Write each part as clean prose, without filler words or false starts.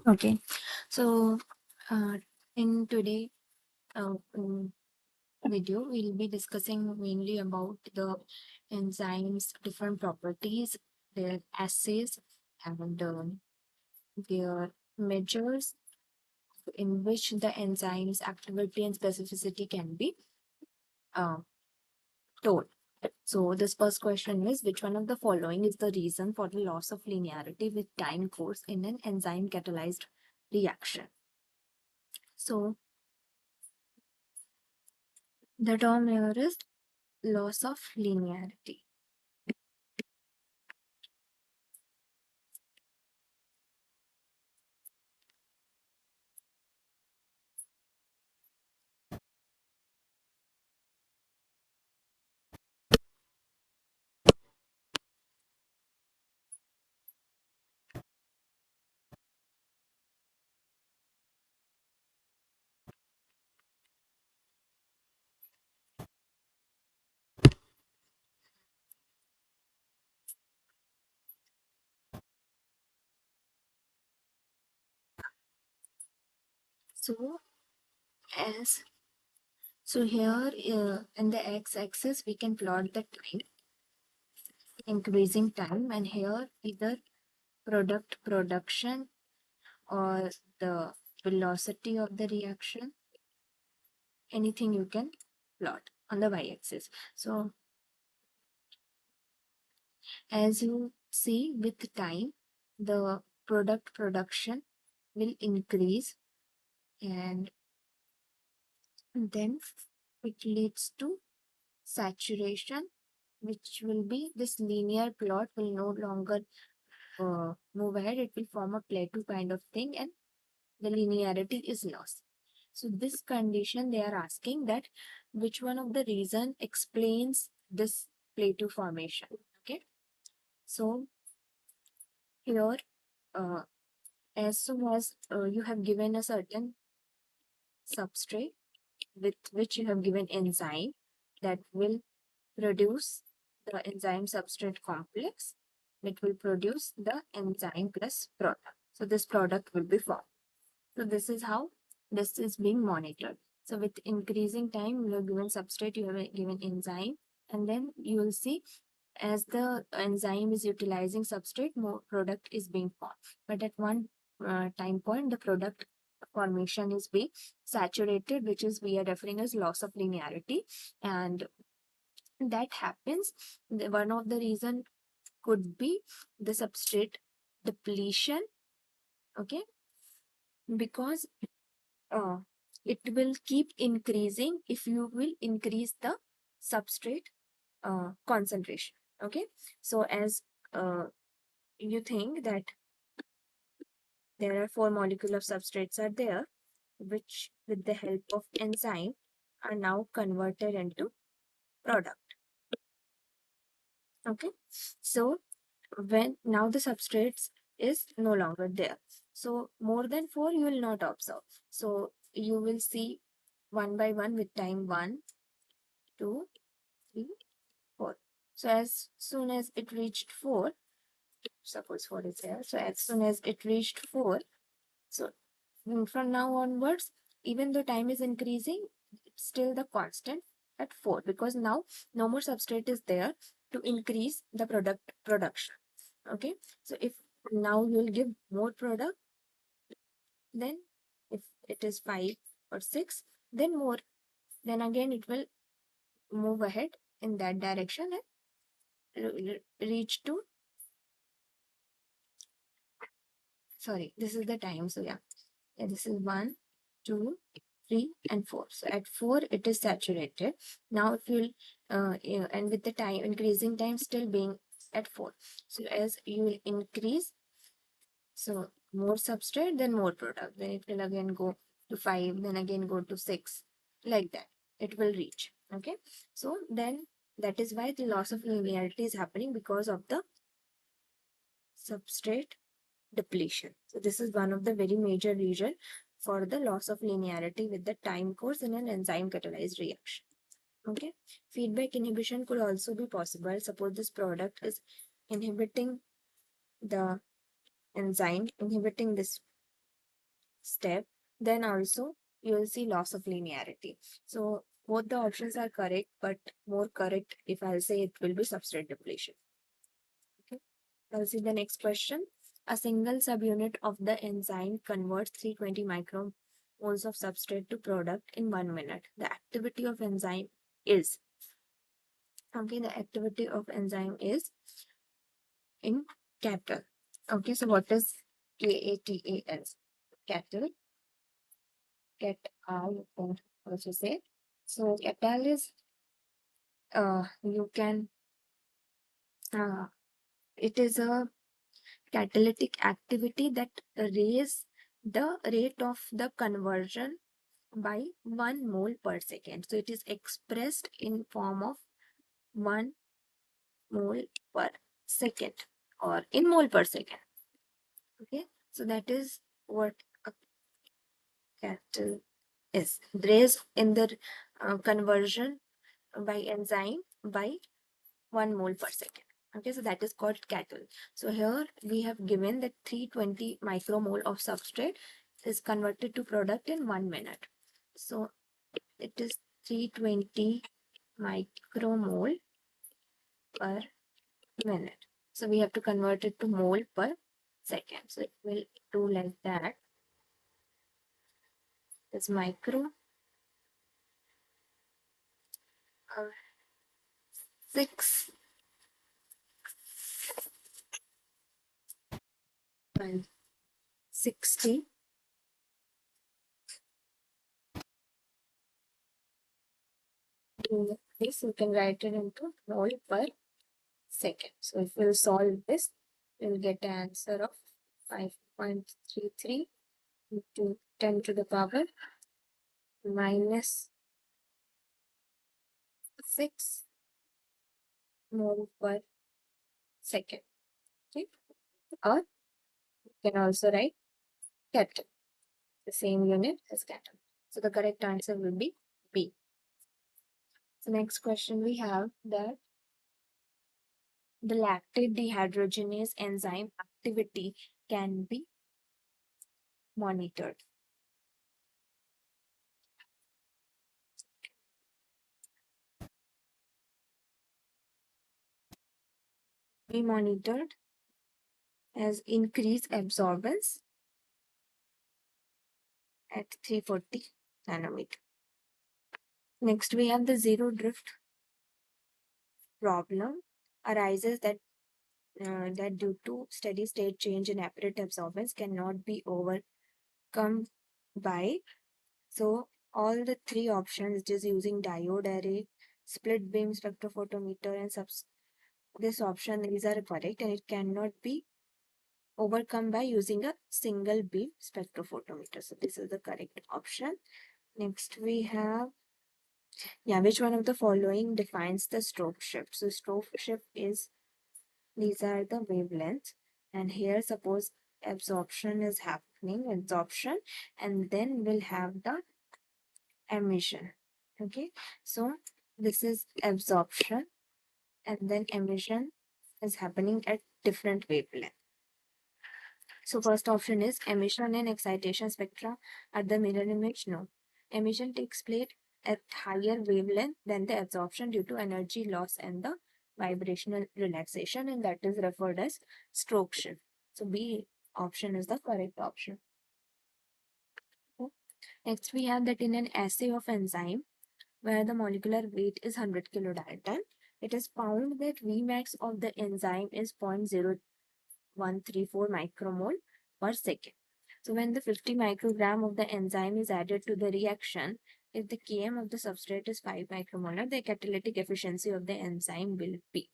Okay, so in today video, we'll be discussing mainly about the enzymes, different properties, their assays, and their measures in which the enzyme's activity and specificity can be uh, told. So this first question is, which one of the following is the reason for the loss of linearity with time course in an enzyme catalyzed reaction? So the term here is loss of linearity. So as so here in the x-axis we can plot the time, increasing time, and here either product production or the velocity of the reaction, anything you can plot on the y-axis. So as you see, with time the product production will increase, and then it leads to saturation, which will be this linear plot will no longer move ahead. It will form a plateau kind of thing, and the linearity is lost. So this condition, they are asking that which one of the reason explains this plateau formation. Okay, so here uh, as soon as you have given a certain substrate with which you have given enzyme that will produce the enzyme substrate complex, it will produce the enzyme plus product. So this product will be formed. So this is how this is being monitored. So with increasing time, you have given substrate, you have given enzyme, and then you will see as the enzyme is utilizing substrate, more product is being formed. But at one time point, the product formation is being saturated, which is we are referring as loss of linearity, and that happens. One of the reason could be the substrate depletion. Okay, because uh, it will keep increasing if you will increase the substrate concentration. Okay, so as you think that there are 4 molecules of substrates are there, which with the help of enzyme are now converted into product. Okay, so when now the substrates is no longer there, so more than 4 you will not observe. So you will see one by one with time 1, 2, 3, 4. So as soon as it reached 4, suppose 4 is here, so as soon as it reached 4, so from now onwards, even though time is increasing, it's still the constant at 4, because now no more substrate is there to increase the product production. Okay, so if now you will give more product, then if it is 5 or 6, then more, then again it will move ahead in that direction and reach to, sorry, this is the time. So yeah, this is 1, 2, 3, and 4. So at 4 it is saturated. Now if you'll and with the time increasing time still being at 4, so as you will increase, so more substrate, then more product, then it will again go to 5, then again go to 6, like that it will reach. Okay, so then that is why the loss of linearity is happening, because of the substrate depletion. So this is one of the very major reason for the loss of linearity with the time course in an enzyme catalyzed reaction. Okay, feedback inhibition could also be possible. Suppose this product is inhibiting the enzyme, inhibiting this step, then also you will see loss of linearity. So both the options are correct, but more correct if I'll say it will be substrate depletion. Okay, I'll see the next question. A single subunit of the enzyme converts 320 micromoles of substrate to product in 1 minute. The activity of enzyme is, okay, the activity of enzyme is in capital. Okay, so what is KATAL? Capital, cat you can also say. So capital is you can it is a catalytic activity that raise the rate of the conversion by 1 mole per second. So it is expressed in form of 1 mole per second or in mole per second. Okay, so that is what a catalyst is. Raise in the conversion by enzyme by 1 mole per second. Okay, so that is called cattle. So here we have given that 320 micromole of substrate is converted to product in 1 minute. So it is 320 micromole per minute. So we have to convert it to mole per second. So it will do like that. This micro 6 and 60. In this you can write it into mole per second. So if we'll solve this, we'll get an answer of 5.33 into 10 to the power minus 6 mole per second. Okay, or you can also write Kelvin, the same unit as Kelvin. So the correct answer will be B. So next question we have that the lactate dehydrogenase enzyme activity can be monitored. Be monitored as increased absorbance at 340 nanometer. Next, we have the zero drift problem arises that due to steady state change in apparent absorbance cannot be overcome by. So all the three options, which is using diode array, split beam spectrophotometer, and this option, these are correct, and it cannot be overcome by using a single beam spectrophotometer. So this is the correct option. Next we have, which one of the following defines the stroke shift? So stroke shift is, these are the wavelengths, and here suppose absorption is happening, and then we'll have the emission. Okay, so this is absorption, and then emission is happening at different wavelength. So first option is emission and excitation spectra at the mirror image. No, emission takes place at higher wavelength than the absorption due to energy loss and the vibrational relaxation, and that is referred as stroke shift. So B option is the correct option. Okay. Next we have that in an assay of enzyme where the molecular weight is 100 kilodalton, it is found that Vmax of the enzyme is 0.0134 micromole per second. So when the 50 microgram of the enzyme is added to the reaction, if the Km of the substrate is 5 micromolar, the catalytic efficiency of the enzyme will be.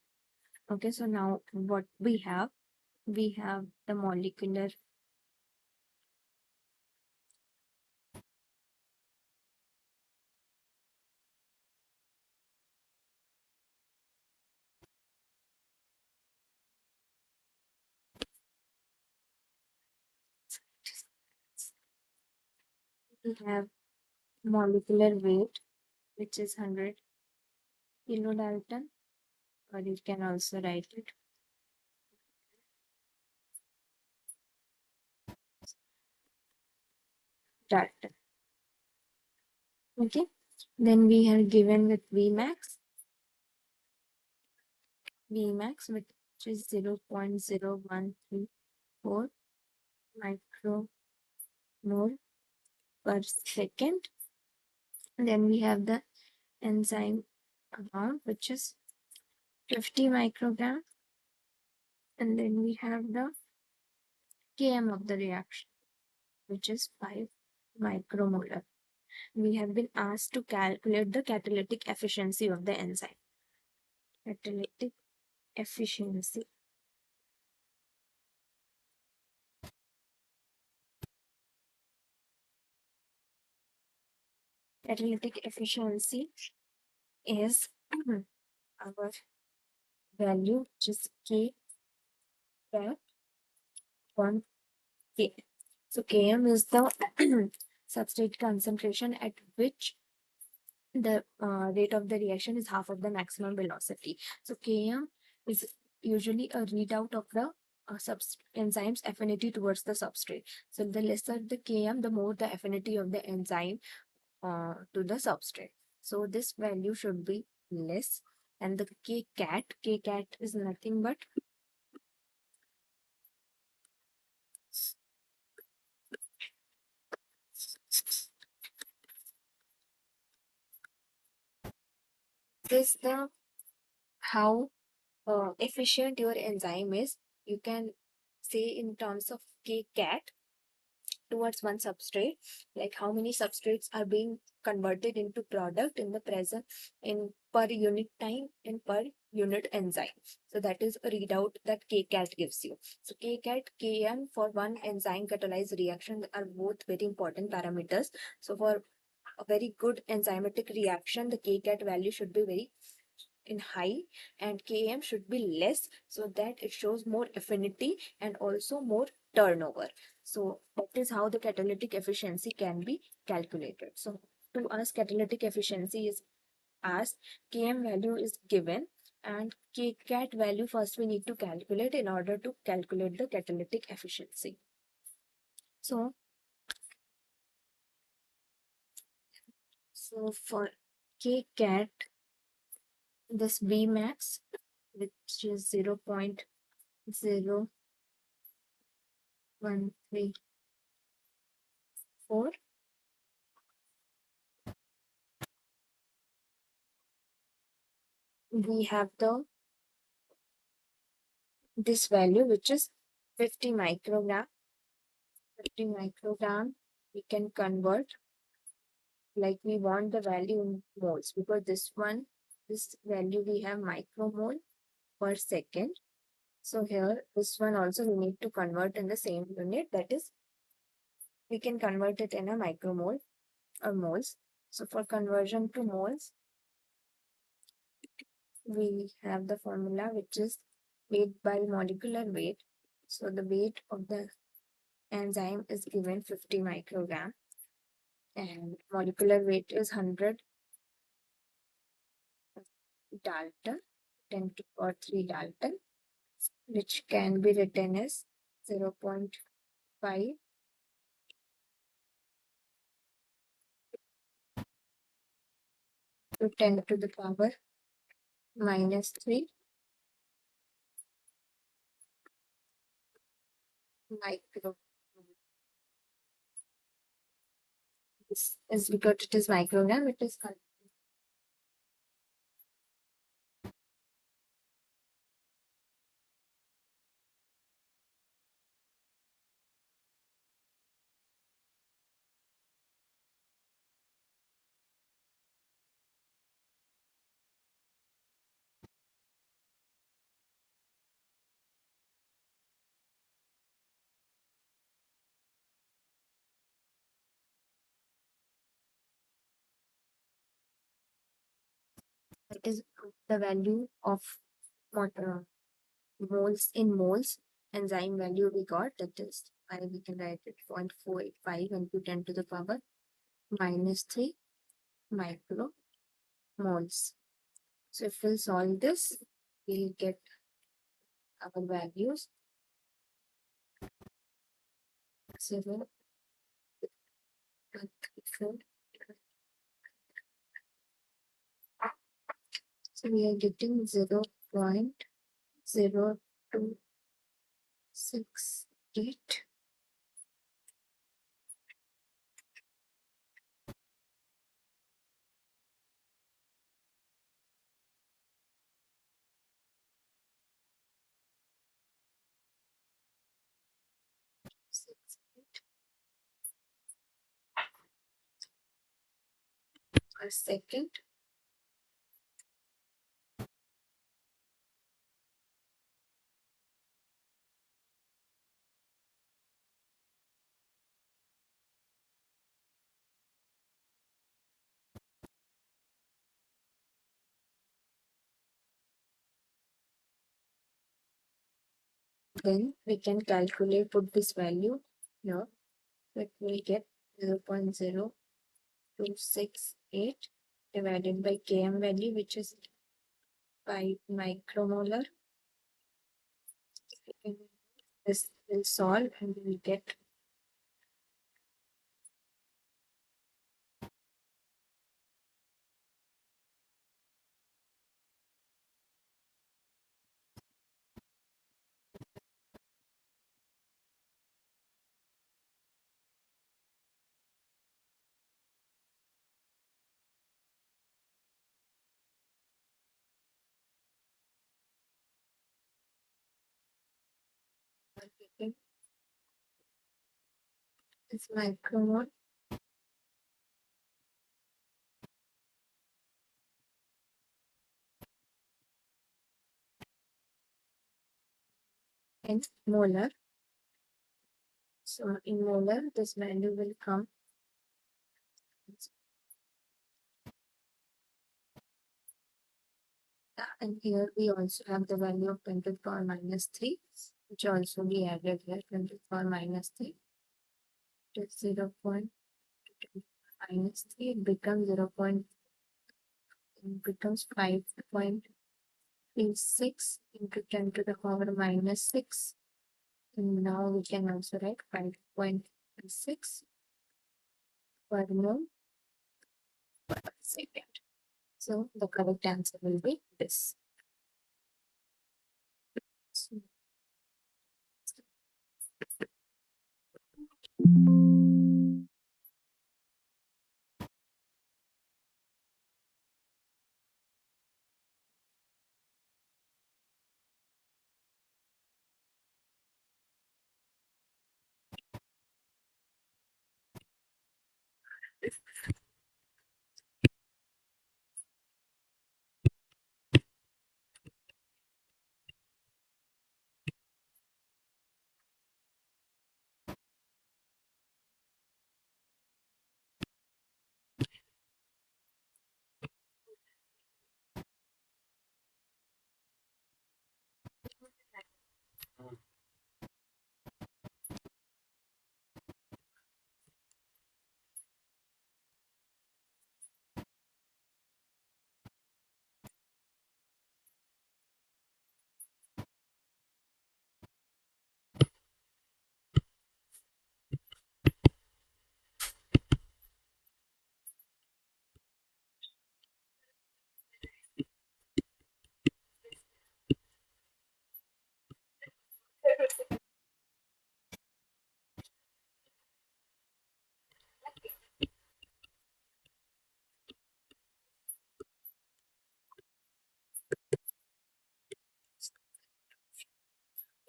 Okay, so now what we have the molecular we have molecular weight, which is 100 kilodalton, or you can also write it Dalton. Okay, then we are given with Vmax which is 0.0134 micromole per second. Then we have the enzyme amount which is 50 microgram, and then we have the Km of the reaction which is 5 micromolar. We have been asked to calculate the catalytic efficiency of the enzyme. Catalytic efficiency. Catalytic efficiency is our value, which is K cat upon K. So Km is the substrate concentration at which the rate of the reaction is half of the maximum velocity. So Km is usually a readout of the enzyme's affinity towards the substrate. So the lesser the Km, the more the affinity of the enzyme to the substrate. So this value should be less, and the Kcat is nothing but this the how efficient your enzyme is. You can say in terms of Kcat towards one substrate, like how many substrates are being converted into product in the present in per unit time and per unit enzyme. So that is a readout that Kcat gives you. So Kcat, Km for one enzyme catalyzed reaction are both very important parameters. So for a very good enzymatic reaction, the Kcat value should be very in high and Km should be less, so that it shows more affinity and also more turnover. So that is how the catalytic efficiency can be calculated. So to us, catalytic efficiency is asked, Km value is given, and Kcat value first we need to calculate in order to calculate the catalytic efficiency. So for Kcat, this Vmax, which is 0.0134, we have the this value which is 50 microgram. 50 microgram we can convert, like we want the value in moles, because this value we have micromole per second. So here this one also we need to convert in the same unit, that is we can convert it in a micromole or moles. So for conversion to moles, we have the formula which is weight by molecular weight. So the weight of the enzyme is given 50 microgram and molecular weight is 100 Dalton, 10 to the power 3 Dalton, which can be written as 0.5 to 10 to the power minus 3 micro. This is because it is microgram, it is it is the value of moles in moles enzyme value we got, that is why we can write it 0.485 into 10 to the power minus 3 micromoles. So if we'll solve this, we'll get our values 0 So we are getting 0.0268. Per second. Then we can calculate, put this value here. It will get 0.0268 divided by Km value, which is 5 micromolar. This will solve and we will get this micromole and molar. So in molar, this value will come. And here we also have the value of 10 to the power minus 3, which also be added here. 10 to the power minus 3 to 0 minus 3. It becomes 5.36 into 10 to the power minus 6. And now we can also write 5.6 per mole per second. So the correct answer will be this. So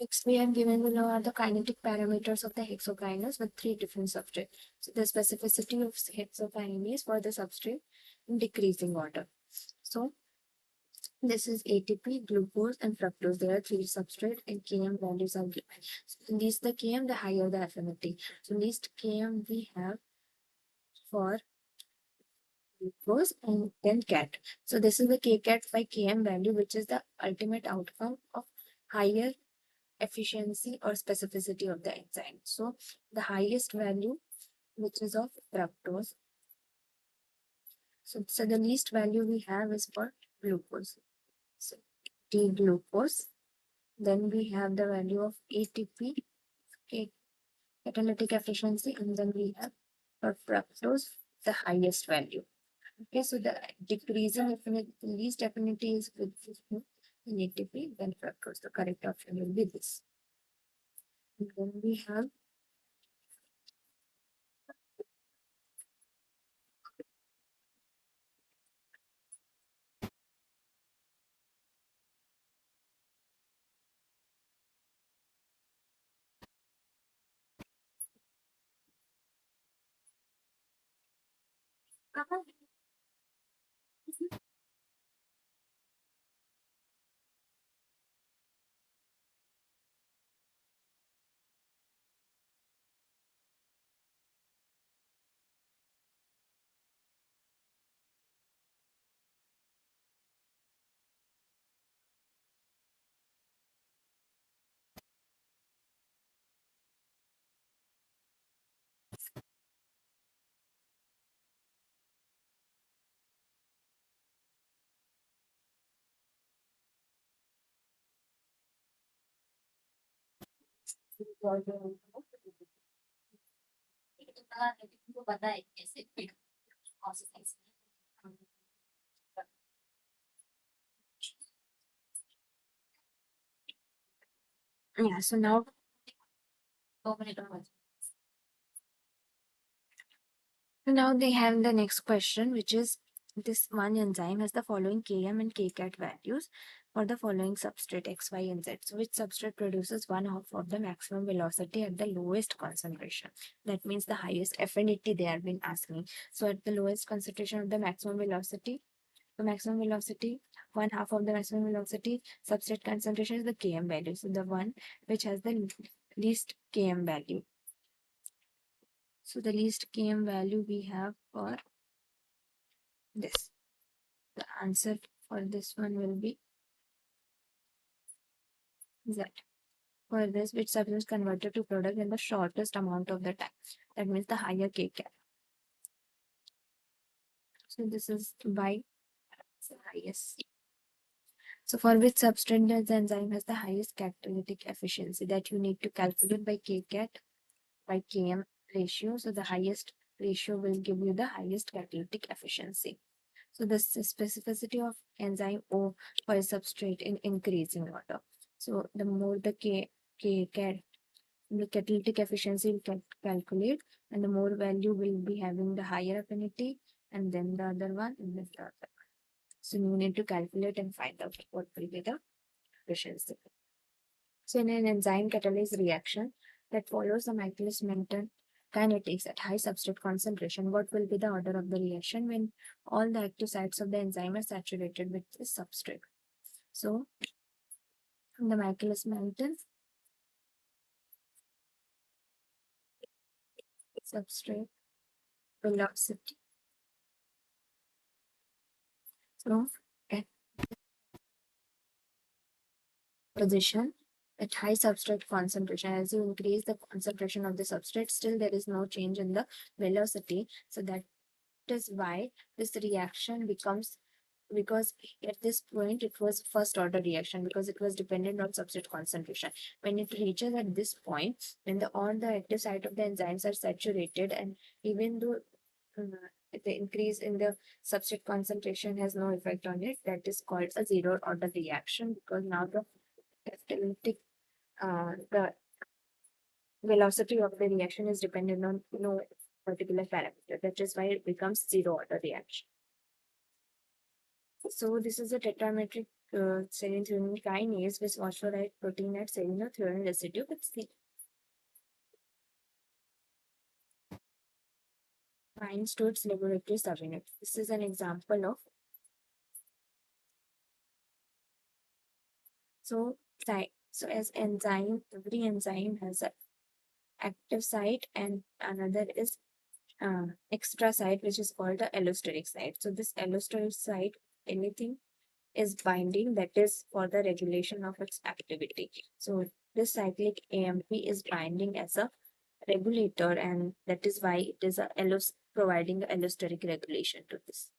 next, we have given below are the kinetic parameters of the hexokinase with 3 different substrates. So the specificity of hexokinase for the substrate in decreasing order. So this is ATP, glucose, and fructose. There are 3 substrate and Km values are given. So the least the Km, the higher the affinity. So least Km we have for glucose and then cat. So this is the kcat by Km value, which is the ultimate outcome of higher efficiency or specificity of the enzyme. So the highest value, which is of fructose. So the least value we have is for glucose. So D-glucose. Then we have the value of ATP, catalytic efficiency, and then we have for fructose the highest value. Okay, so the decreasing affinity, least affinity is with negatively, then fructose. The correct option will be this. And then we have yeah, so now they have the next question, which is this one enzyme has the following Km and Kcat values for the following substrate X, Y, and Z. So which substrate produces one half of the maximum velocity at the lowest concentration? That means the highest affinity they have been asking. So at the lowest concentration of the maximum velocity, one half of the maximum velocity, substrate concentration is the Km value. So the one which has the least Km value. So the least Km value we have for this. The answer for this one will be Z. For this, which substance converted to product in the shortest amount of the time. That means the higher kcal. So this is by the highest. So for which substrate the enzyme has the highest catalytic efficiency, that you need to calculate by kcat by km ratio. So the highest ratio will give you the highest catalytic efficiency. So the specificity of enzyme O for a substrate in increasing order. So the more the the catalytic efficiency you can calculate, and the more value will be having the higher affinity, and then the other one, and then the other one. So you need to calculate and find out what will be the efficiency. So in an enzyme catalysis reaction that follows the Michaelis-Menten kinetics at high substrate concentration, what will be the order of the reaction when all the active sites of the enzyme are saturated with the substrate? So the Michaelis-Menten substrate velocity. So at position at high substrate concentration, as you increase the concentration of the substrate, still there is no change in the velocity. So that is why this reaction becomes, because at this point it was first order reaction because it was dependent on substrate concentration. When it reaches at this point, when all the active site of the enzymes are saturated, and even though the increase in the substrate concentration has no effect on it, that is called a zero order reaction, because now the catalytic the velocity of the reaction is dependent on no particular parameter. That is why it becomes zero order reaction. So this is a tetrametric serine kinase with phosphoride protein at serine residue with C. Binds to its laboratory subunit. This is an example of so as enzyme, every enzyme has an active site and another is extra site, which is called the allosteric site. So this allosteric site, anything is binding, that is for the regulation of its activity. So this cyclic AMP is binding as a regulator, and that is why it is providing allosteric regulation to this.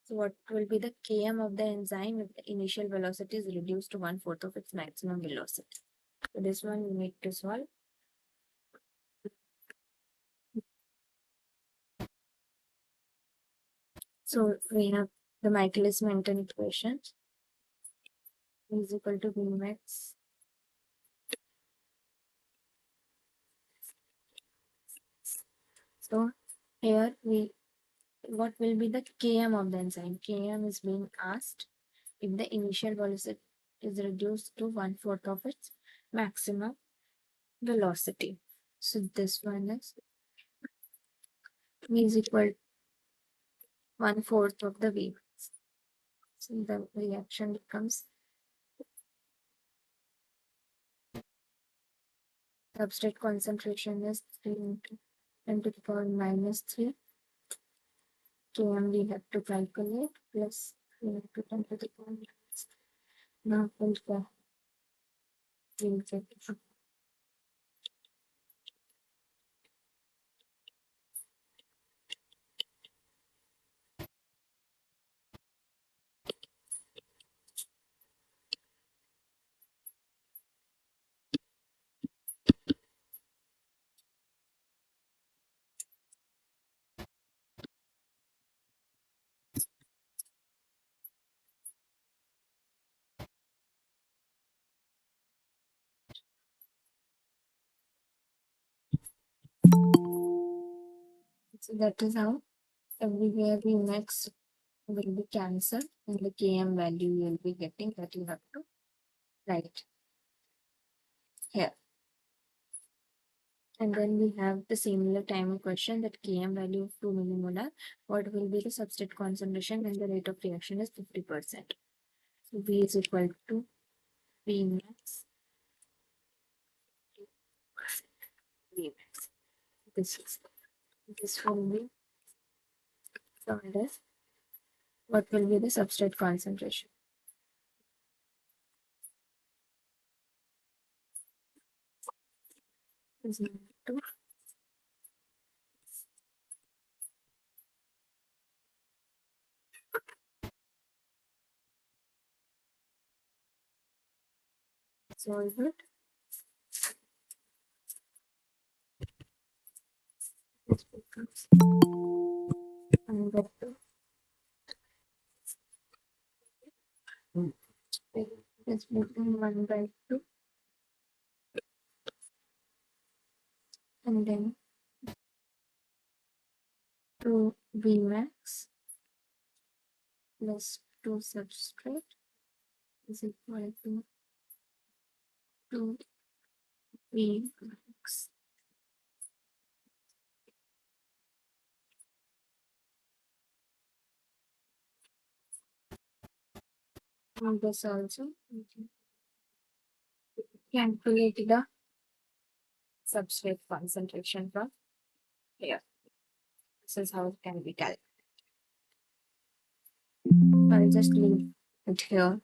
So what will be the Km of the enzyme if the initial velocity is reduced to 1/4 of its maximum velocity? So this one we need to solve. So we have the Michaelis-Menten equation is equal to Vmax. So here what will be the Km of the enzyme? Km is being asked if the initial velocity is reduced to 1/4 of its maximum velocity. So this one is equal to 1/4 of the V. So the reaction becomes substrate concentration is 3 into 10 to the power minus 3. Km we have to calculate plus 3 into 10 to the power minus 3. Now we'll get it. So that is how everywhere the max will be cancelled and the Km value you will be getting that you have to write here. And then we have the similar time question that Km value of 2 millimolar. What will be the substrate concentration when the rate of reaction is 50%? So V is equal to V max. V max. This will be solved as what will be the substrate concentration? Is equal to solve it. This becomes 1/2. This becomes 1/2 and then 2 V max plus 2 substrate is equal to 2 V max. And this also we can calculate the substrate concentration from here. This is how it can be calculated. I'll just leave it here.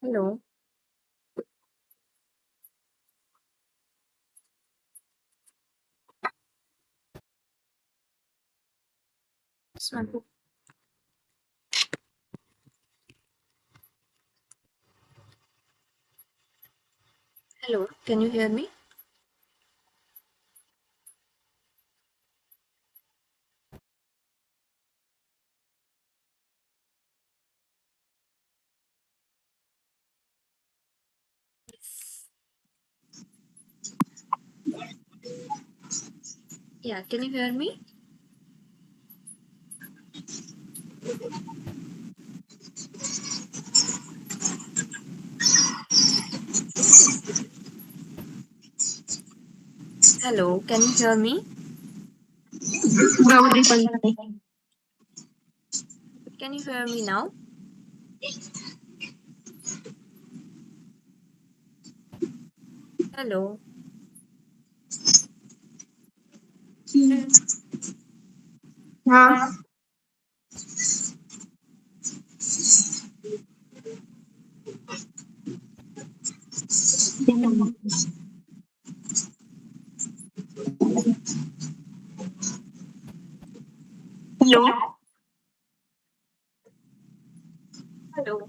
Hello. Swanti. Hello, can you hear me? Yeah, can you hear me? Hello, can you hear me? Can you hear me now? Hello. हाँ Hello. Hello.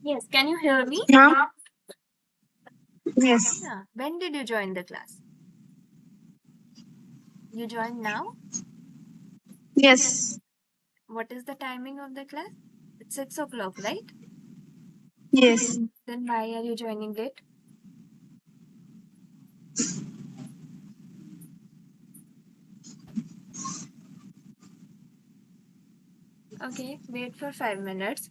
Yes, can you hear me? Yeah. Yes. Yeah. When did you join the class? You joined now? Yes. What is the timing of the class? It's 6 o'clock, right? Yes. Then why are you joining late? Okay, wait for 5 minutes.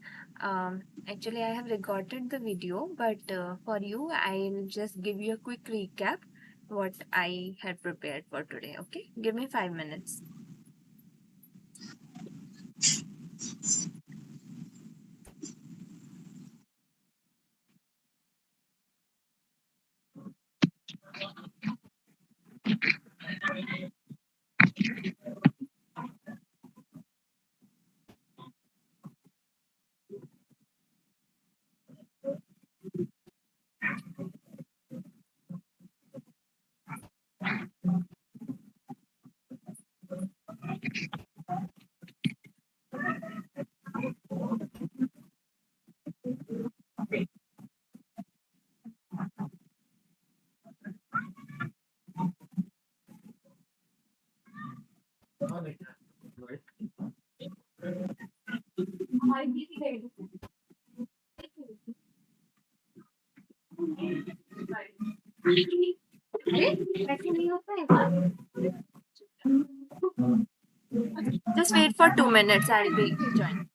Actually, I have recorded the video, but for you, I'll just give you a quick recap what I had prepared for today. Okay, give me 5 minutes. Just wait for 2 minutes. I'll be joining.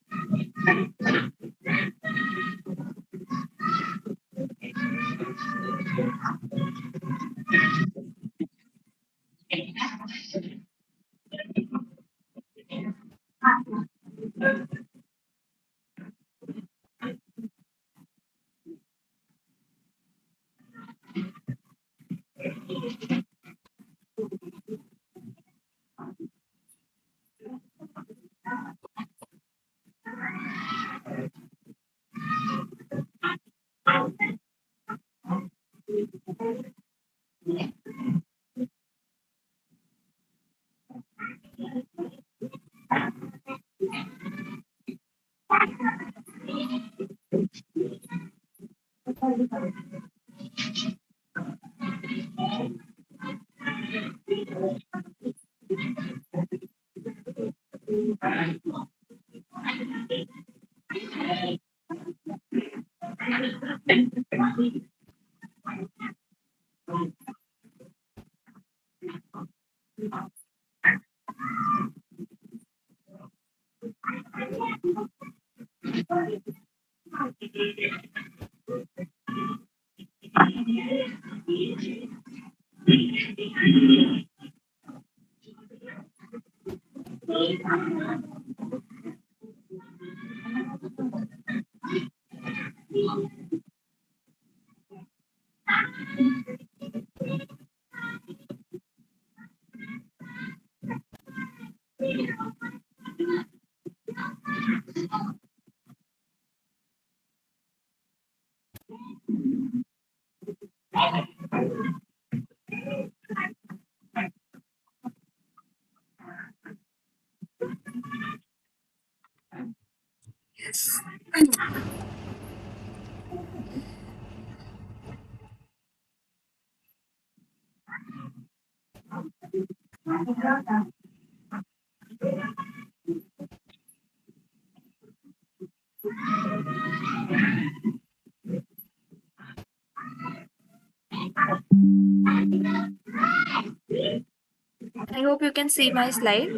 I hope you can see my slide.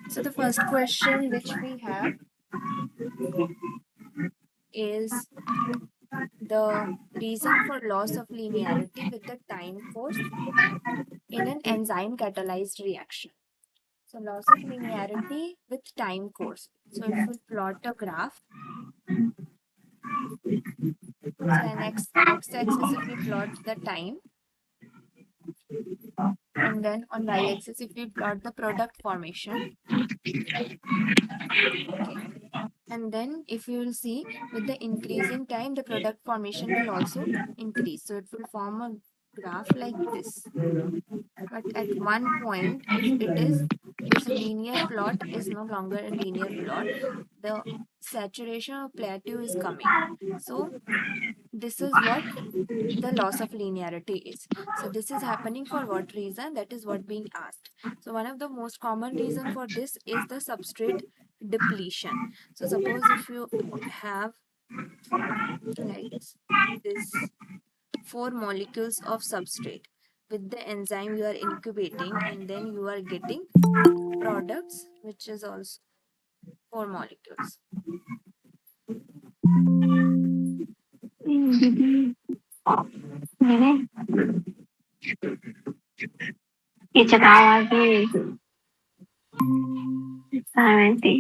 So the first question which we have is the reason for loss of linearity with the time course in an enzyme catalyzed reaction. So loss of linearity with time course. So if we plot a graph, so an x-axis if we plot the time And then on y-axis, if we plot the product formation, okay, and then if you will see, with the increasing time, the product formation will also increase. So it will form a graph like this. But at one point, if it is, this linear plot is no longer a linear plot, the saturation or plateau is coming. So this is what the loss of linearity is. So this is happening for what reason? That is what being asked. So one of the most common reason for this is the substrate depletion. So suppose if you have like this 4 molecules of substrate with the enzyme you are incubating, and then you are getting products which is also 4 molecules. ये चकावा के सामने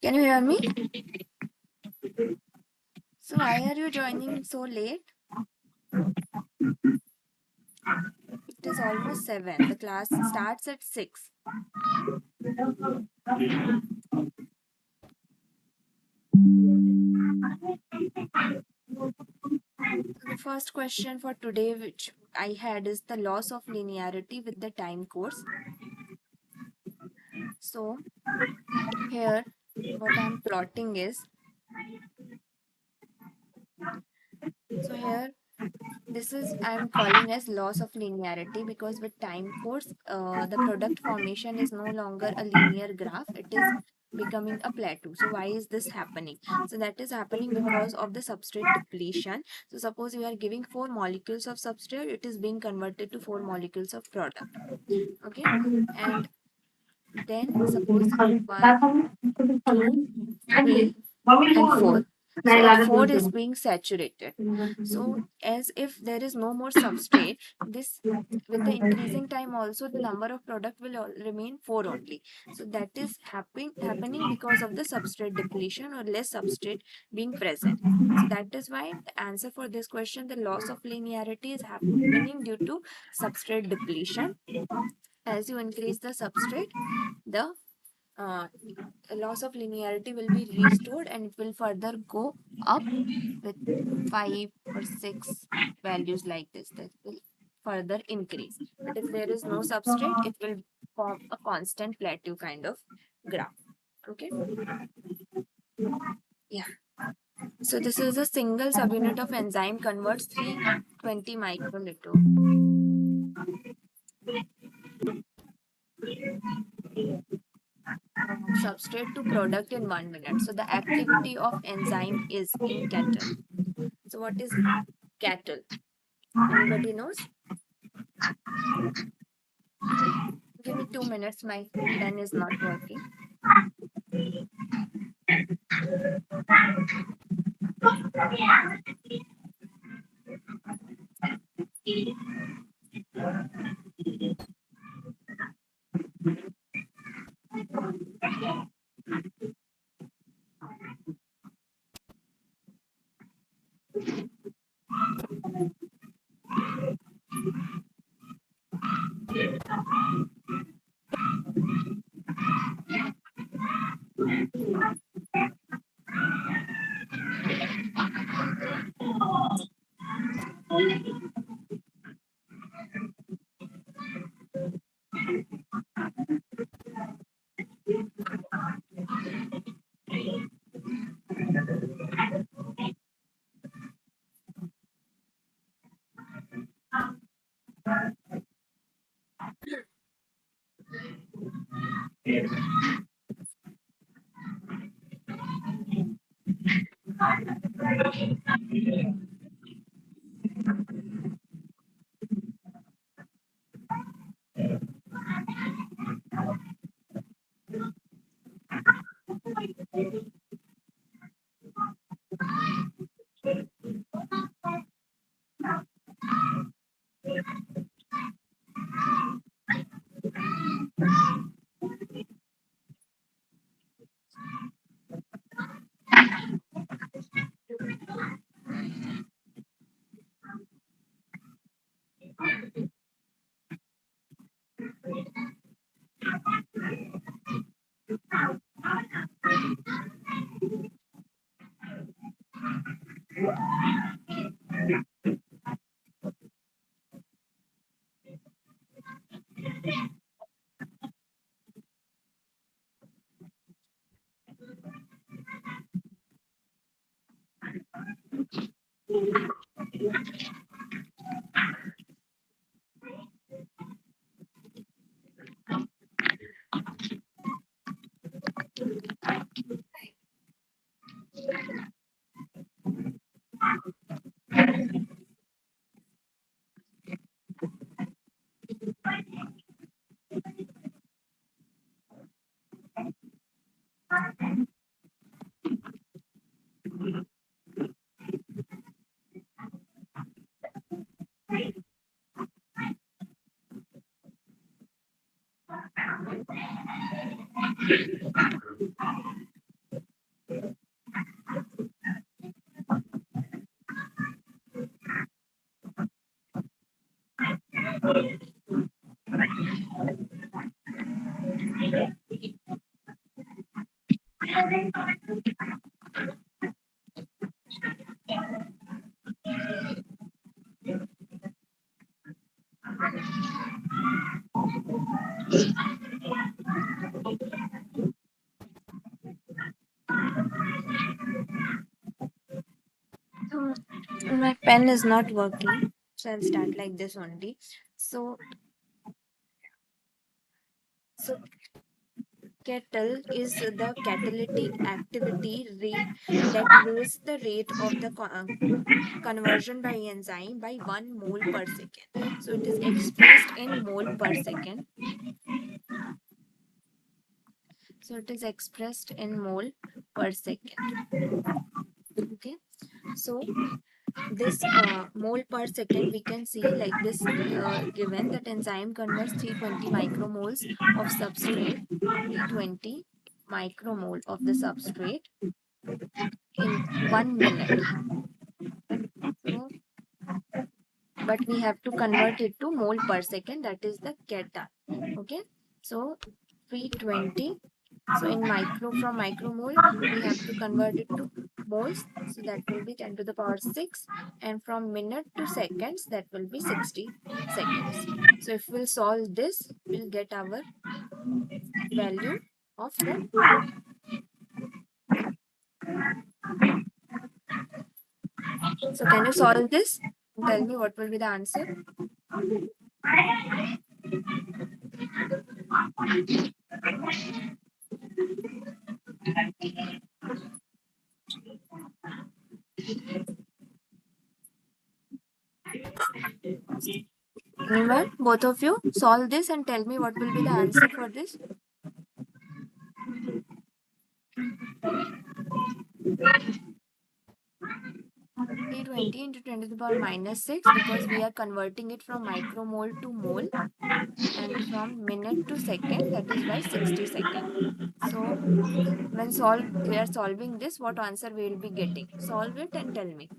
Can you hear me? So why are you joining so late? It is almost 7. The class starts at 6. So the first question for today which I had is the loss of linearity with the time course. So here what I'm plotting is, so here this is I'm calling as loss of linearity, because with time course the product formation is no longer a linear graph, it is becoming a plateau. So why is this happening? So that is happening because of the substrate depletion. So suppose you are giving 4 molecules of substrate, it is being converted to 4 molecules of product. Okay, and then suppose 1, 2, 3 and 4. So at 4 is being saturated. So as if there is no more substrate, this with the increasing time also the number of product will remain 4 only. So that is happening because of the substrate depletion or less substrate being present. So that is why the answer for this question, the loss of linearity is happening due to substrate depletion. As you increase the substrate, the uh, loss of linearity will be restored and it will further go up with 5 or 6 values like this, that will further increase. But if there is no substrate, it will form a constant plateau kind of graph. Okay, yeah. So this is a single subunit of enzyme converts 320 microliter substrate to product in 1 minute. So the activity of enzyme is in cattle. So what is cattle? Anybody knows? Give me 2 minutes. My pen is not working. So my pen is not working, so I'll start like this only. So kettle is the catalytic activity rate that raises the rate of the conversion by enzyme by 1 mole per second. So it is expressed in mole per second. So it is expressed in mole per second. Okay. So this mole per second, we can see like this given that enzyme converts 320 micromoles of substrate, 320 micromole of the substrate in 1 minute. So, but we have to convert it to mole per second, that is the keta. Okay. So 320. So in from micromole, we have to convert it to moles. So that will be 10 to the power 6. And from minute to seconds, that will be 60 seconds. So if we'll solve this, we'll get our value of the. So can you solve this? Tell me what will be the answer. Anyone? Both of you solve this and tell me what will be the answer for this. 320 into 10 to the power minus 6, because we are converting it from micromole to mole, and from minute to second, that is why 60 seconds. So when we are solving this, what answer we will be getting? Solve it and tell me.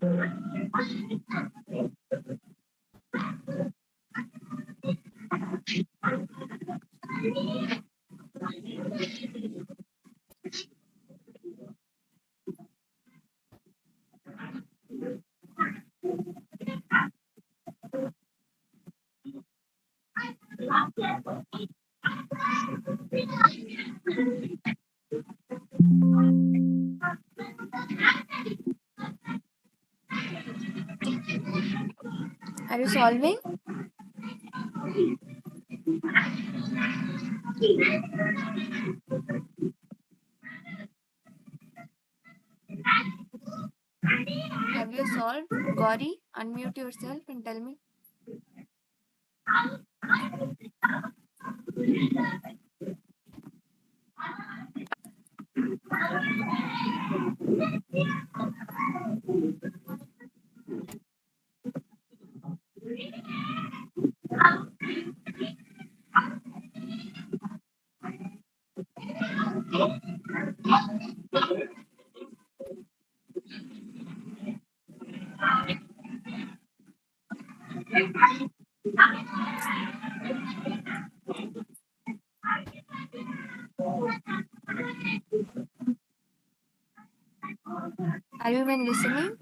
Are you solving? Have you solved? Gauri, unmute yourself and tell me. Are you even listening?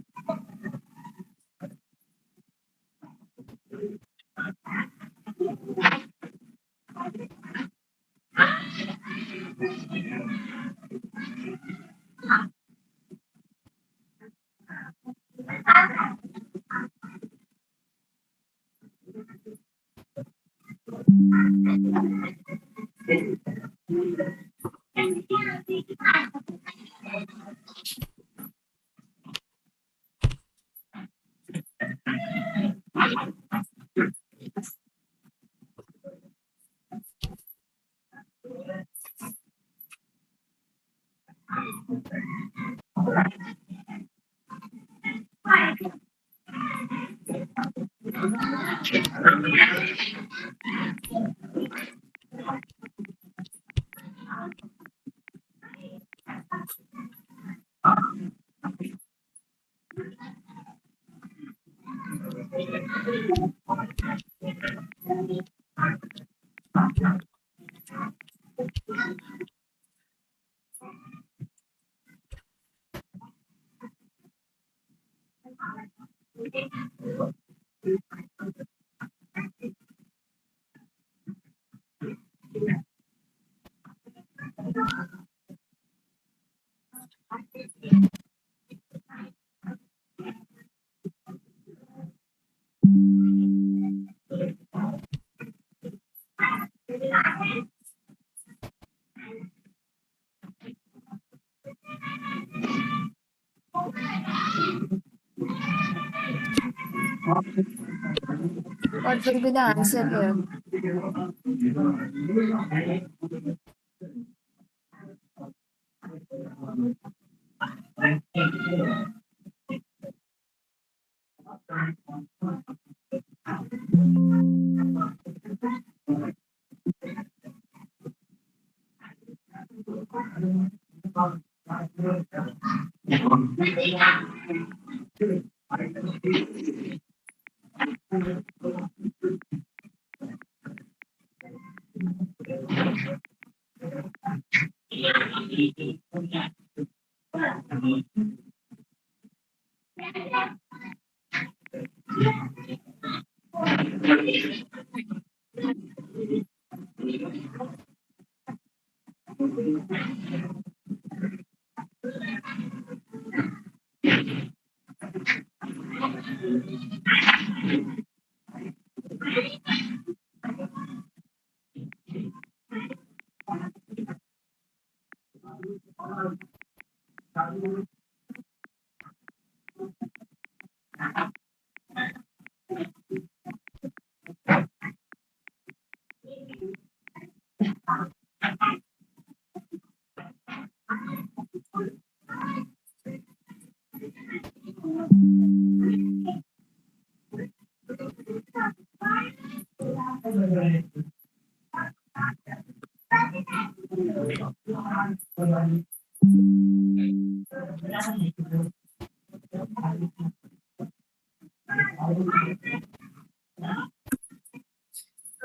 What will be the answer here?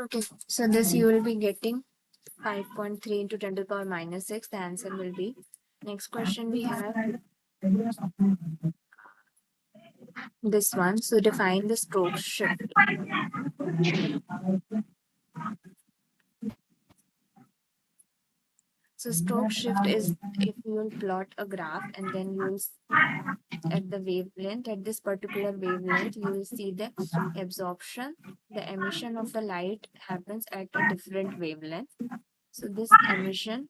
Okay, so this you will be getting 5.3 into 10 to the power minus 6. The answer will be. Next question we have this one. So define the stroke shift. So stroke shift is if you will plot a graph and then you will at the wavelength, at this particular wavelength, you will see the absorption, the emission of the light happens at a different wavelength. So this emission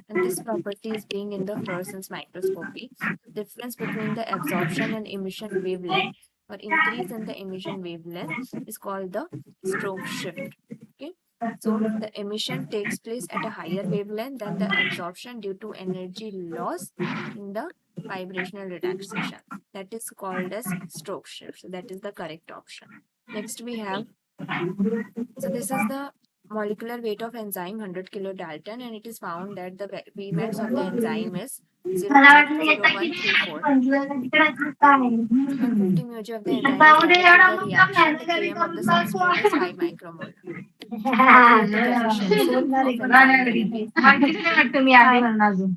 and this property is being in the fluorescence microscopy. The difference between the absorption and emission wavelength or increase in the emission wavelength is called the stroke shift. Okay. So the emission takes place at a higher wavelength than the absorption due to energy loss in the vibrational relaxation. That is called as stroke shift. So that is the correct option. Next we have, so this is the molecular weight of enzyme 100 kilodalton, and it is found that the Vmax of the enzyme is 0.0134. 150 mg of the enzyme is added to the reaction. The Km of the substrate is 5 micromolar. Calculate the efficiency of enzyme reaction. तुम्ही आहे म्हणून अजून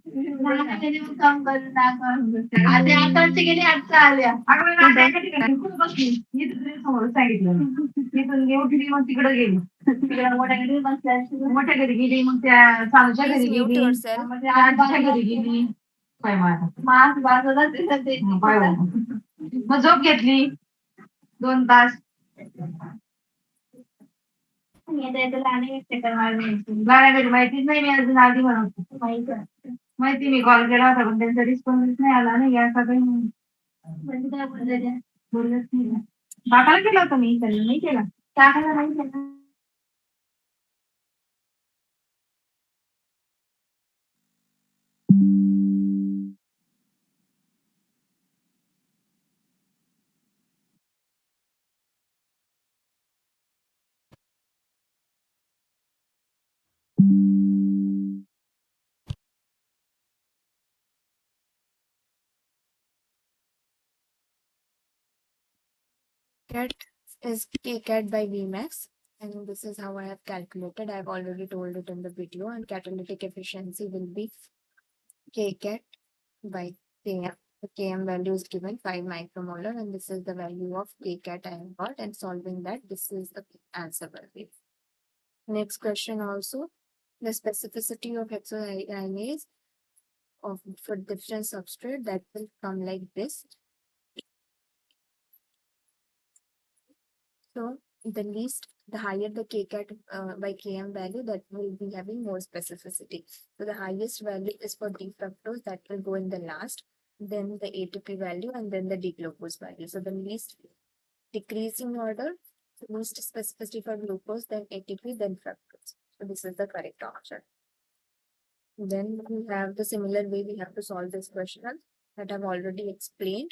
काम करून आता आताचे गेले आता आल्या समोर सांगितलं तिथून गेली मग तिकडे गेली तिकडे मोठ्या घरी बसल्या मोठ्या घरी गेली मग त्या चालूच्या Please घरी mute गेली yourself. मग त्या आजच्या घरी गेली मास बाजूला मग झोप घेतली 2 तास गाण्याकडे माहितीच नाही मी अजून आधी म्हणत माहिती मी कॉल केला होता पण त्यांचा रिस्पॉन्स नाही आला नाही याचा काही बोललंच नाही काकाला केला होता मी नाही केला काकाला नाही केला Cat is Kcat by Vmax. And this is how I have calculated. I've already told it in the video. And catalytic efficiency will be kcat by km. The km value is given 5 micromolar, and this is the value of kcat I have got. And solving that, this is the answer value. Next question also, the specificity of hexokinase of for different substrate, that will come like this. So the higher the kcat by km value, that will be having more specificity. So the highest value is for D fructose, that will go in the last, then the ATP value, and then the D-glucose value. So the least decreasing order, the least specificity for glucose, then ATP, then fructose. So this is the correct option. Then we have the similar way we have to solve this question that I've already explained.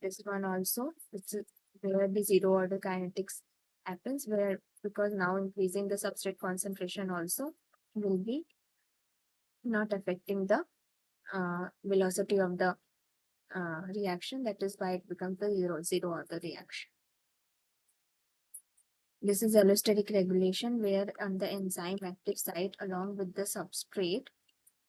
This one also, it's where the zero order kinetics happens, where because now increasing the substrate concentration also will be not affecting the velocity of the reaction. That is why it becomes the zero order reaction. This is allosteric regulation, where on the enzyme active site along with the substrate,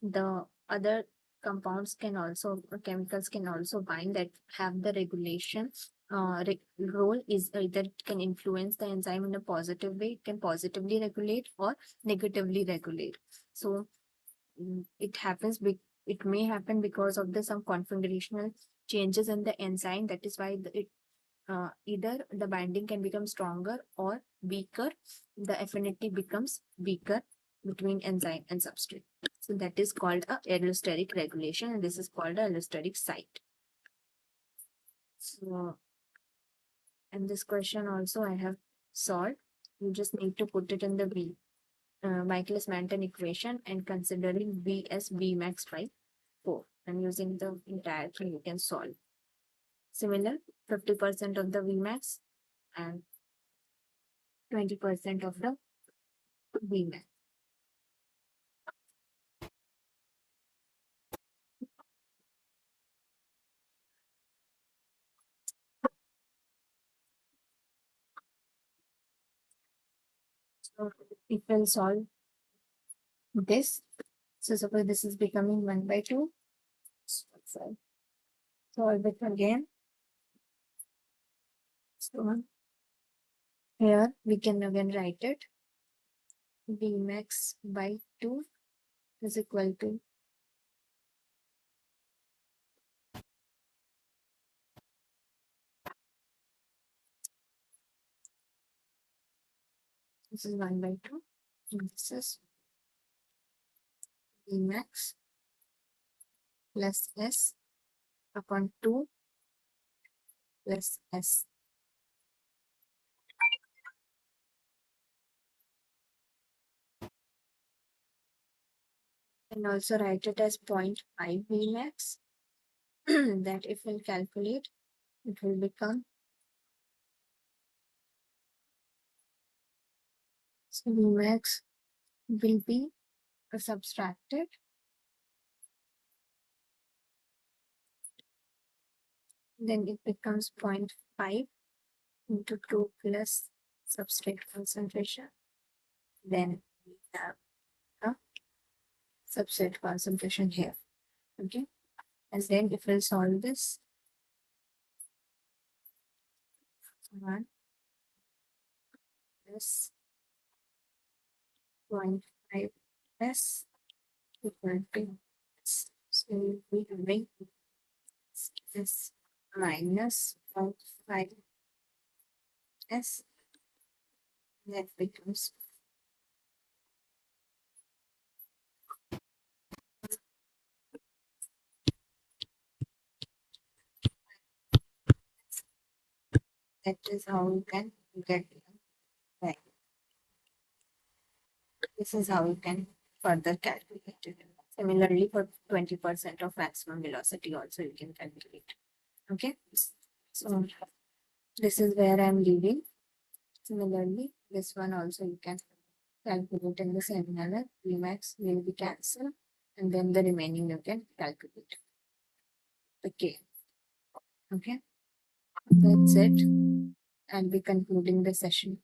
the other compounds can also, chemicals can also bind, that have the regulation role, is either it can influence the enzyme in a positive way, it can positively regulate or negatively regulate. So it happens, it may happen because of the some configurational changes in the enzyme. That is why it either the binding can become stronger or weaker, the affinity becomes weaker between enzyme and substrate. So that is called a allosteric regulation, and this is called a allosteric site. So, and this question also I have solved. You just need to put it in the Michaelis-Menten equation and considering V as V max by 4. And using the entire thing you can solve. Similar, 50% of the V max and 20% of the V max. So it will solve this. So suppose this is becoming 1 by 2. So solve it again. So here we can again write it. V max by 2 is equal to this is 1 by 2. And this is V max plus S upon 2 plus S. And also write it as 0.5 V max. That if we'll calculate, it will become, so V max will be subtracted. Then it becomes 0.5 into 2 plus substrate concentration. Then we have a substrate concentration here. Okay. And then if we'll solve this, 1 plus 0.5 s equal to s. So we'll be having this minus 0.5 s. That becomes that is how you can get right. This is how you can further calculate it. Similarly, for 20% of maximum velocity also you can calculate. Okay. So this is where I'm leaving. Similarly, this one also you can calculate in the same manner. Vmax will be cancelled, and then the remaining you can calculate. Okay. Okay. That's it. I'll be concluding the session.